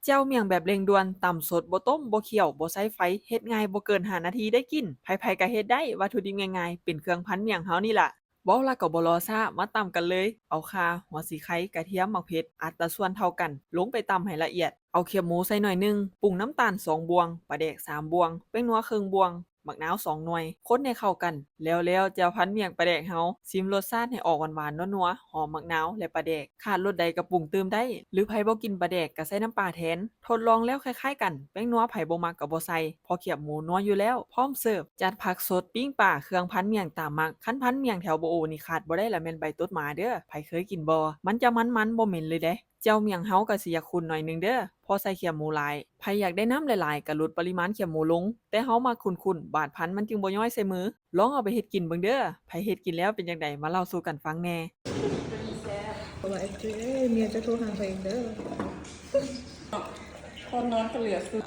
แจ่วเมี่ยงแบบเร่งด่วนตำสดบ่ต้มบ่เคี่ยวบ่ใช้ไฟเฮ็ดง่ายบ่เกิน5นาทีได้กินไผๆก็เฮ็ดได้วัตถุดิบง่ายๆเป็นเครื่องพันเมี่ยงเฮานี่ล่ะเว้าแล้วก็บ่รอช้ามาตำกันเลยเอาข่าหัวสีไข่กระเทียมมักเผ็ดอัตราส่วนเท่ากันลงไปตำให้ละเอียดเอาเขียบหมูใส่หน่อยหนึงปรุงน้ำตาล2บวงปลาแดก3บวงแป้งนัวครึ่งบวงบักนาว2หน่วยคนให้เข้ากันแล้วแจ่วพันเมี่ยงปลาแดกเฮาชิมรสชาติให้ออกหวานๆนัวๆหอมมักนาวและปลาแดกขาดรสใดก็ปรุงเติมได้หรือไผบ่กินปลาแดกก็ใส่น้ำปลาแทนทดลองแล้วคล้ายๆกันแป้งนัวไผบ่มักก็บ่ใส่เพอเขียบหมูนัวอยู่แล้วพร้อมเสิร์ฟจัดผักสดปิ้งปลาเครื่องพันเมี่ยงตามมักคันพันเมี่ยงแถวบ่โอนี่ขาดบ่ได้ละแม่นใบตดหมาเด้อไผเคยกินบ่มันจะมันๆบ่เหม็นเลยเด้แจ่วเมี่ยงเฮาก็สิอยากขุ่นหน่อยหนึงเด้อพอใส่เขียบหมูหลายไผอยากได้น้ำหลายๆก็ลดปริมาณเขียบหมูลงแต่เฮามักขุ่นๆบาดพันมันจึงบ่ย่อยใส่มือลองเอาไปเฮ็ดกินเบิ่งเด้อไผเฮ็ดกินแล้วเป็นจังไดมาเล่าสู่กันฟังแหน่ เพราะว่าไอ้เจ้ยเมียจะโทรหาใครอีกเด้อ คนนอนก็เหลือคือ